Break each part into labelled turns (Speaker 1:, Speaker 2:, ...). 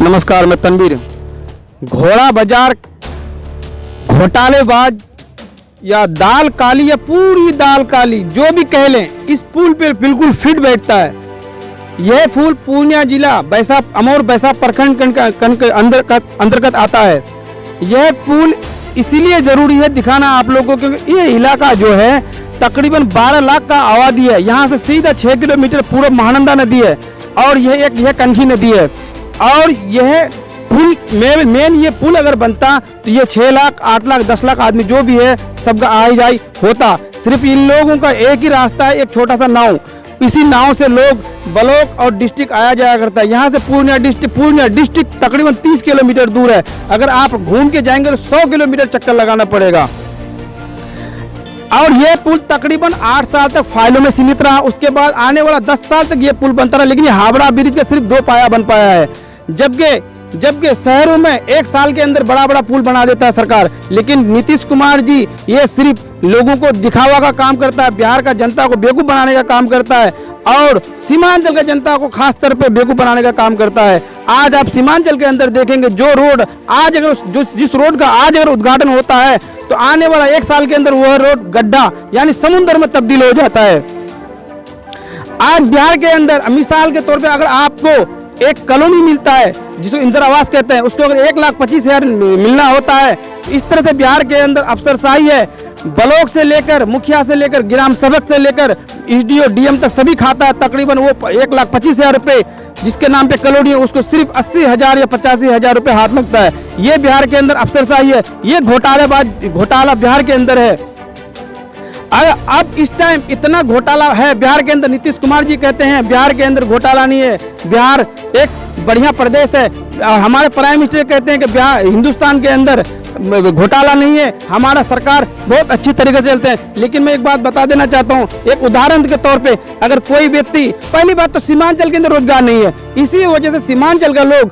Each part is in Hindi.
Speaker 1: नमस्कार, मैं तनवीर। घोड़ा बाजार घोटालेबाज या दाल काली या पूरी दाल काली जो भी कह लें, इस पुल पे बिल्कुल फिट बैठता है। यह पुल पूर्णिया जिला अमौर बैसा प्रखंड के अंतर्गत आता है। यह पुल इसीलिए जरूरी है दिखाना आप लोगों को, क्योंकि ये इलाका जो है तकरीबन 12 लाख का आबादी है। यहाँ से सीधा 6 किलोमीटर पूर्व महानंदा नदी है और यह कनखी नदी है। और यह पुल मेन ये पुल अगर बनता तो ये 6 लाख 8 लाख 10 लाख आदमी जो भी है सबका आई जाई होता। सिर्फ इन लोगों का एक ही रास्ता है, एक छोटा सा नाव। इसी नाव से लोग ब्लॉक और डिस्ट्रिक्ट आया जाया करता है। यहाँ से पूर्णिया डिस्ट्रिक्ट तकरीबन 30 किलोमीटर दूर है। अगर आप घूम के जाएंगे तो 100 किलोमीटर चक्कर लगाना पड़ेगा। और ये पुल तकरीबन 8 साल तक फाइलों में सीमित रहा। उसके बाद आने वाला 10 साल तक ये पुल बनता रहा, लेकिन ये हावड़ा ब्रिज का सिर्फ 2 पाया बन पाया है। जबकि शहरों में 1 साल के अंदर बड़ा बड़ा पुल बना देता है सरकार। लेकिन नीतीश कुमार जी ये सिर्फ लोगों को दिखावा का काम करता है, बिहार का जनता को बेवकूफ बनाने का काम करता है और सीमांचल का जनता को खास तौर पे बेवकूफ बनाने का काम करता है। आज आप सीमांचल के अंदर देखेंगे जो रोड आज अगर जिस रोड का आज अगर उद्घाटन होता है तो आने वाला 1 साल के अंदर वह रोड गड्ढा यानी समुद्र में तब्दील हो जाता है। आज बिहार के अंदर मिसाल के तौर पे अगर आपको एक कॉलोनी मिलता है जिसको इंदिरा आवास कहते हैं, उसको अगर 1,25,000 मिलना होता है, इस तरह से बिहार के अंदर अफसरशाही है। ब्लॉक से लेकर मुखिया से लेकर ग्राम सेवक से लेकर एसडीओ डीएम तक सभी खाता है। तकरीबन वो 1,25,000 रुपए जिसके नाम पे कॉलोनी है उसको सिर्फ 80,000 या 85,000 रुपए हाथ लगता है। ये बिहार के अंदर अफसरशाही है, ये घोटाला बिहार के अंदर है। अब इस टाइम इतना घोटाला है बिहार के अंदर। नीतीश कुमार जी कहते हैं बिहार के अंदर घोटाला नहीं है, बिहार एक बढ़िया प्रदेश है। हमारे प्राइम मिनिस्टर कहते हैं कि बिहार हिंदुस्तान के अंदर घोटाला नहीं है, हमारा सरकार बहुत अच्छी तरीके से चलते हैं। लेकिन मैं एक बात बता देना चाहता हूँ, एक उदाहरण के तौर पे अगर कोई व्यक्ति, पहली बात तो सीमांचल के अंदर रोजगार नहीं है, इसी वजह से सीमांचल का लोग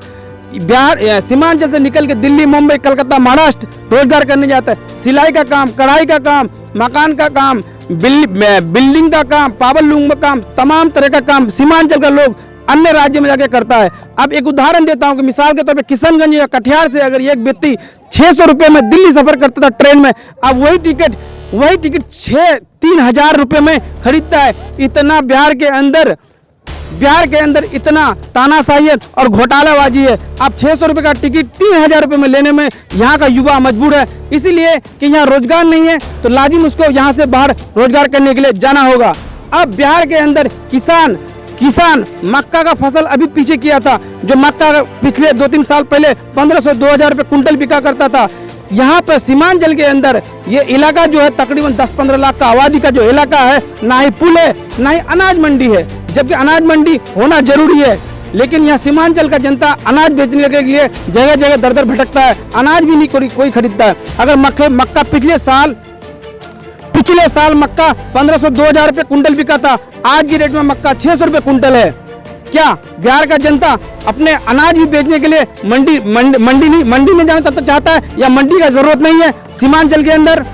Speaker 1: सीमांचल से निकल के दिल्ली, मुंबई, कलकत्ता, महाराष्ट्र रोजगार करने जाता है। सिलाई का काम, कढ़ाई का काम, मकान का काम, बिल्डिंग का काम, पावर लूम का काम, तमाम तरह का काम सीमांचल का लोग अन्य राज्य में जाके करता है। अब एक उदाहरण देता हूं कि मिसाल के तौर पे किशनगंज या कटिहार से अगर एक व्यक्ति 600 रुपये में दिल्ली सफर करता था ट्रेन में, अब वही टिकट 3,000 रुपये में खरीदता है। इतना बिहार के अंदर इतना तानाशाही है और घोटालाबाजी है। अब 600 रुपये का टिकट 3,000 रुपये में लेने में यहाँ का युवा मजबूर है, इसलिए कि यहाँ रोजगार नहीं है तो लाजिम उसको यहाँ से बाहर रोजगार करने के लिए जाना होगा। अब बिहार के अंदर किसान मक्का का फसल अभी पीछे किया था, जो मक्का पिछले 2-3 साल पहले 1,500-2,000 रुपये कुंटल बिका करता था। यहाँ पर सीमांचल के अंदर ये इलाका जो है तकरीबन 10-15 लाख का आबादी का जो इलाका है, ना ही पुल है ना ही अनाज मंडी है, जबकि अनाज मंडी होना जरूरी है। लेकिन यहाँ सीमांचल का जनता अनाज बेचने के लिए जगह जगह दर भटकता है, अनाज भी नहीं कोई खरीदता है। अगर मक्का पिछले साल मक्का 1,500-2,000 रुपये कुंटल बिका था, आज की रेट में मक्का 600 रुपये कुंटल है। क्या बिहार का जनता अपने अनाज भी बेचने के लिए मंडी में जाना चाहता है या मंडी का जरूरत नहीं है? सीमांचल के अंदर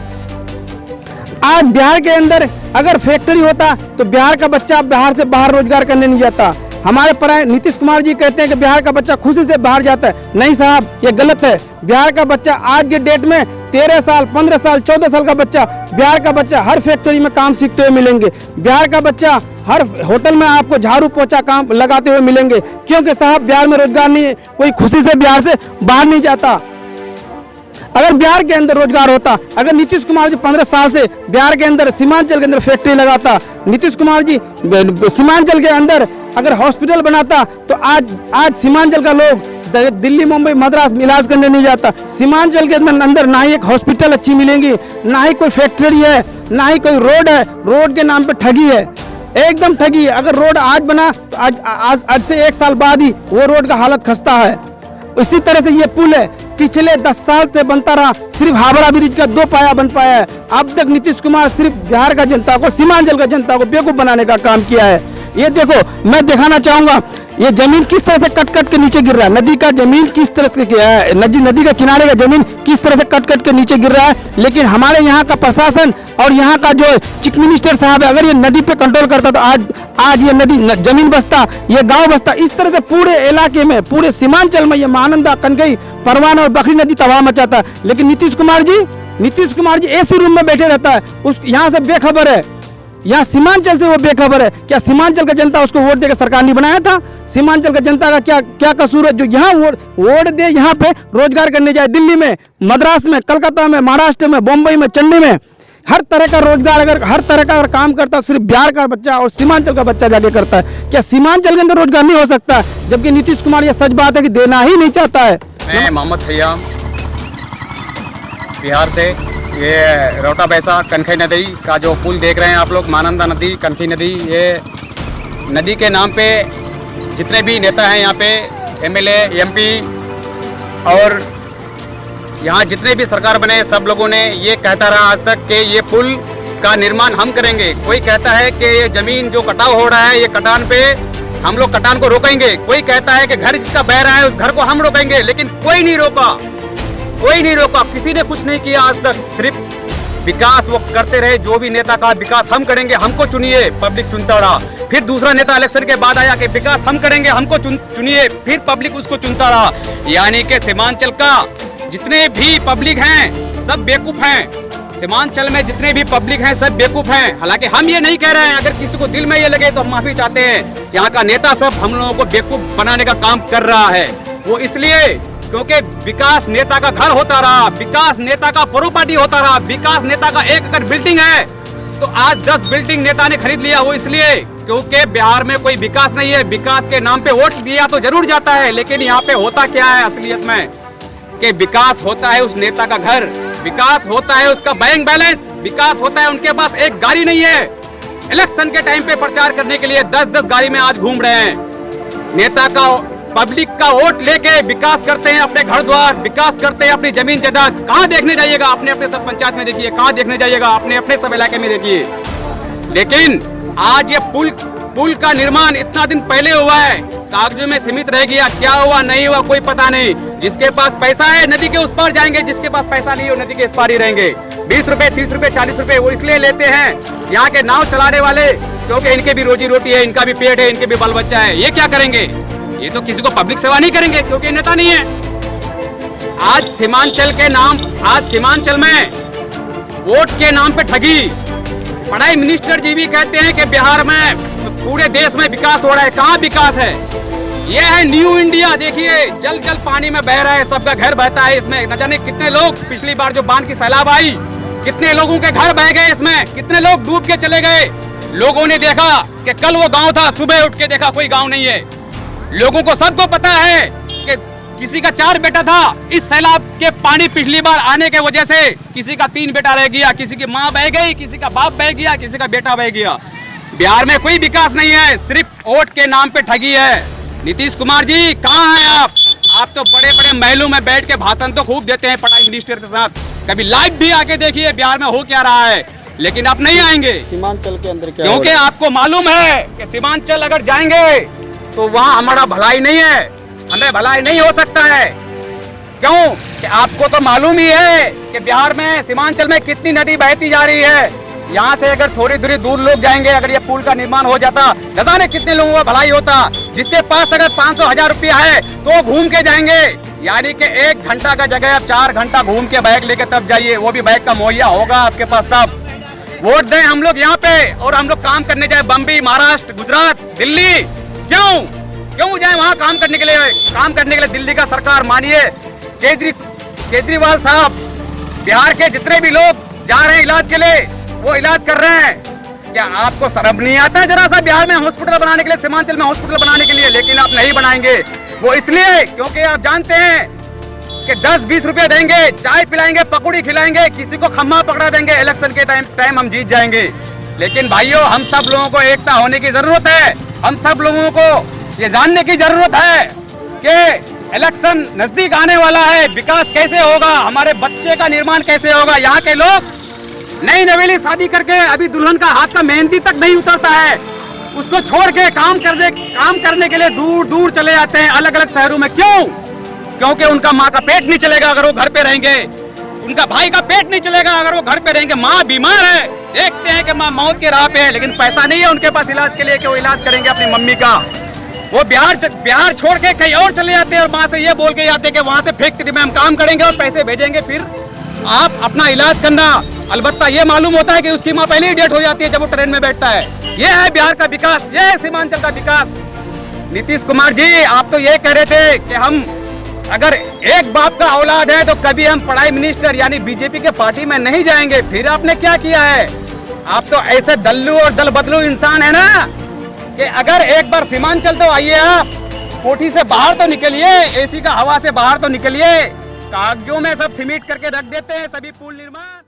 Speaker 1: आज बिहार के अंदर अगर फैक्ट्री होता तो बिहार का बच्चा बिहार से बाहर रोजगार करने नहीं जाता। हमारे नीतीश कुमार जी कहते हैं कि बिहार का बच्चा खुशी से बाहर जाता है। नहीं साहब, ये गलत है। बिहार का बच्चा आज के डेट में 13 साल 15 साल 14 साल का बच्चा, बिहार का बच्चा हर फैक्ट्री में काम सीखते हुए मिलेंगे। बिहार का बच्चा हर होटल में आपको झाड़ू पोछा काम लगाते हुए मिलेंगे, क्योंकि साहब बिहार में रोजगार नहीं है, कोई खुशी से बिहार से बाहर नहीं जाता। अगर बिहार के अंदर रोजगार होता, अगर नीतीश कुमार जी 15 साल से बिहार के अंदर सीमांचल के अंदर फैक्ट्री लगाता, नीतीश कुमार जी सीमांचल के अंदर अगर हॉस्पिटल बनाता तो आज सीमांचल का लोग दिल्ली, मुंबई, मद्रास इलाज करने नहीं जाता। सीमांचल के अंदर ना ही एक हॉस्पिटल अच्छी मिलेंगी, ना ही कोई फैक्ट्री है, ना ही कोई रोड है। रोड के नाम पे ठगी है, एकदम ठगी है। अगर रोड आज बना तो आज से 1 साल बाद ही वो रोड का हालत खस्ता है। इसी तरह से ये पुल है, पिछले 10 साल से बनता रहा, सिर्फ हावड़ा ब्रिज का 2 पाया बन पाया है। अब तक नीतीश कुमार सिर्फ बिहार का जनता को, सीमांचल का जनता को बेवकूफ बनाने का काम किया है। ये देखो, मैं दिखाना चाहूंगा ये जमीन किस तरह से कट कट के नीचे गिर रहा है। नदी का जमीन किस तरह से नदी का किनारे का जमीन किस तरह से कट कट के नीचे गिर रहा है। लेकिन हमारे यहाँ का प्रशासन और यहाँ का जो चीफ मिनिस्टर साहब है, अगर ये नदी पे कंट्रोल करता तो आज ये नदी जमीन बसता, ये गांव बसता। इस तरह से पूरे इलाके में, पूरे सीमांचल में ये महानंदा, कनकई, परवान और बकरी नदी तबाह मचाता है। लेकिन नीतीश कुमार जी एसी रूम में बैठे रहता है, उस यहाँ से बेखबर है, यहाँ सीमांचल से वो बेखबर है। क्या सीमांचल का जनता उसको वोट देकर सरकार नहीं बनाया था? सीमांचल का जनता का क्या कसूर है जो यहाँ वोट दे, यहाँ पे रोजगार करने जाए? दिल्ली में, मद्रास में, कलकत्ता में, महाराष्ट्र में, बम्बई में, चंडीगढ़ में हर तरह का रोजगार, अगर हर तरह का अगर काम करता है, सिर्फ बिहार का बच्चा और सीमांचल का बच्चा जाके करता है। क्या सीमांचल के अंदर रोजगार नहीं हो सकता? जबकि नीतीश कुमार, ये सच बात है कि देना ही नहीं चाहता है।
Speaker 2: मैं मोहम्मद खयाम बिहार से, ये रोटा बैसा कनखई नदी का जो पुल देख रहे हैं आप लोग, महानंदा नदी, कनखई नदी, ये नदी के नाम पे जितने भी नेता हैं यहाँ पे, एमएलए, एमपी और यहाँ जितने भी सरकार बने, सब लोगों ने ये कहता रहा आज तक कि ये पुल का निर्माण हम करेंगे। कोई कहता है कि ये जमीन जो कटाव हो रहा है, ये कटान पे हम लोग कटान को रोकेंगे। कोई कहता है कि घर जिसका बह रहा है उस घर को हम रोकेंगे, लेकिन कोई नहीं रोका, किसी ने कुछ नहीं किया आज तक। सिर्फ विकास वो करते रहे, जो भी नेता का विकास हम करेंगे, हमको चुनिए, पब्लिक चुनता रहा। फिर दूसरा नेता इलेक्शन के बाद आया कि विकास हम करेंगे, हमको चुनिए, फिर पब्लिक उसको चुनता रहा। यानी कि सीमांचल का जितने भी पब्लिक हैं सब बेवकूफ हैं। सीमांचल में जितने भी पब्लिक हैं सब बेवकूफ हैं। हालांकि हम ये नहीं कह रहे हैं, अगर किसी को दिल में ये लगे तो हम माफी चाहते हैं। यहाँ का नेता सब हम लोगों को बेवकूफ बनाने का काम कर रहा है। वो इसलिए क्योंकि विकास नेता का घर होता रहा, विकास नेता का प्रॉपर्टी होता रहा, विकास नेता का 1 एकड़ बिल्डिंग है तो आज 10 बिल्डिंग नेता ने खरीद लिया। वो इसलिए क्योंकि बिहार में कोई विकास नहीं है। विकास के नाम पे वोट दिया तो जरूर जाता है, लेकिन यहाँ पे होता क्या है असलियत में कि विकास होता है उस नेता का घर, विकास होता है उसका बैंक बैलेंस, विकास होता है उनके पास एक गाड़ी नहीं है। इलेक्शन के टाइम पे प्रचार करने के लिए 10-10 गाड़ी में आज घूम रहे हैं। नेता का, पब्लिक का वोट लेके विकास करते हैं, अपने घर द्वार विकास करते हैं, अपनी जमीन जायदाद। कहाँ देखने जाइएगा? अपने अपने सब पंचायत में देखिए। कहाँ देखने जाइएगा? अपने अपने सब इलाके में देखिए। लेकिन आज ये पुल का निर्माण इतना दिन पहले हुआ है, कागजों में सीमित रह गया। क्या हुआ नहीं हुआ कोई पता नहीं। जिसके पास पैसा है नदी के उस पार जाएंगे, जिसके पास पैसा नहीं हो नदी के इस पार ही रहेंगे। 20 रुपए, 30 रुपए, 40 रुपए वो इसलिए लेते हैं यहाँ के नाव चलाने वाले, क्योंकि इनके भी रोजी रोटी है, इनका भी पेट है, इनके भी बाल बच्चा है। ये क्या करेंगे? ये तो किसी को पब्लिक सेवा नहीं करेंगे, क्योंकि नेता नहीं है। आज सीमांचल में वोट के नाम पे ठगी। पढ़ाई मिनिस्टर जी भी कहते हैं कि बिहार में, पूरे देश में विकास हो रहा है। कहाँ विकास है? ये है न्यू इंडिया। देखिए जल जल पानी में बह रहा है, सबका घर बहता है इसमें। न जाने कितने लोग, पिछली बार जो बाढ़ की सैलाब आई, कितने लोगों के घर बह गए इसमें, कितने लोग डूब के चले गए। लोगों ने देखा कि कल वो गांव था, सुबह उठ के देखा कोई गांव नहीं है। लोगों को सबको पता है कि किसी का 4 बेटा था, इस सैलाब के पानी पिछली बार आने के वजह से किसी का 3 बेटा रह गया, किसी की माँ बह गई, किसी का बाप बह गया, किसी का बेटा बह गया। बिहार में कोई विकास नहीं है, सिर्फ वोट के नाम पे ठगी है। नीतीश कुमार जी कहाँ हैं आप? आप तो बड़े बड़े महलों में बैठ के भाषण तो खूब देते हैं पढ़ाई मिनिस्टर के साथ। कभी लाइव भी आके देखिए बिहार में हो क्या रहा है, लेकिन आप नहीं आएंगे
Speaker 1: सीमांचल के अंदर क्या,
Speaker 2: क्योंकि आपको मालूम है कि सीमांचल अगर जाएंगे तो वहाँ हमारा भलाई नहीं है, हमें भलाई नहीं हो सकता है। क्यों कि आपको तो मालूम ही है कि बिहार में, सीमांचल में कितनी नदी बहती जा रही है। यहाँ से अगर थोड़ी थोड़ी दूर लोग जाएंगे, अगर ये पुल का निर्माण हो जाता, न जाने कितने लोगों का भलाई होता। जिसके पास अगर 500-1000 रुपया है तो घूम के जाएंगे। यानी कि 1 घंटा का जगह आप 4 घंटा घूम के बैग लेके तब जाइए, वो भी बैग का मुहैया होगा आपके पास तब। वोट दें हम लोग यहाँ पे और हम लोग काम करने जाए बम्बई, महाराष्ट्र, गुजरात, दिल्ली। क्यों जाए वहाँ काम करने के लिए? दिल्ली का सरकार मानिए, केजरीवाल साहब, बिहार के जितने भी लोग जा रहे हैं इलाज के लिए, वो इलाज कर रहे हैं। क्या आपको शर्म नहीं आता है जरा सा बिहार में हॉस्पिटल बनाने के लिए, सीमांचल में हॉस्पिटल बनाने के लिए? लेकिन आप नहीं बनाएंगे। वो इसलिए क्योंकि आप जानते हैं कि 10-20 रुपए देंगे, चाय पिलाएंगे, पकौड़ी खिलाएंगे, किसी को खम्मा पकड़ा देंगे, इलेक्शन के टाइम हम जीत जाएंगे। लेकिन भाइयों, हम सब लोगों को एकता होने की जरूरत है। हम सब लोगों को ये जानने की जरूरत है कि इलेक्शन नजदीक आने वाला है, विकास कैसे होगा, हमारे बच्चे का निर्माण कैसे होगा। यहाँ के लोग नई नवेली शादी करके अभी दुल्हन का हाथ का मेहंदी तक नहीं उतरता है। उसको छोड़ के काम करने के लिए दूर दूर चले जाते हैं अलग अलग शहरों में। क्यों? क्योंकि उनका माँ का पेट नहीं चलेगा अगर वो घर पे रहेंगे, उनका भाई का पेट नहीं चलेगा अगर वो घर पे रहेंगे। माँ बीमार है, देखते हैं कि माँ मौत के राह पे है, लेकिन पैसा नहीं है उनके पास इलाज के लिए कि वो इलाज करेंगे अपनी मम्मी का। वो बिहार छोड़ के कहीं और चले जाते हैं और वहां से ये बोल के जाते हैं कि वहां से फैक्ट्री में हम काम करेंगे और पैसे भेजेंगे, फिर आप अपना इलाज करना। अलबत्ता ये मालूम होता है कि उसकी माँ पहले ही डेट हो जाती है जब वो ट्रेन में बैठता है। ये है बिहार का विकास, ये है सीमांचल का विकास। नीतीश कुमार जी, आप तो ये कह रहे थे कि हम अगर एक बाप का औलाद है तो कभी हम प्राइम मिनिस्टर यानी बीजेपी के पार्टी में नहीं जाएंगे। फिर आपने क्या किया है? आप तो ऐसे दल्लू और दल बदलू इंसान है ना कि अगर एक बार सीमांचल तो आइए, आप कोठी से बाहर तो निकलिए, एसी का हवा से बाहर तो निकलिए। कागजों में सब सिमिट करके रख देते हैं सभी पुल निर्माण।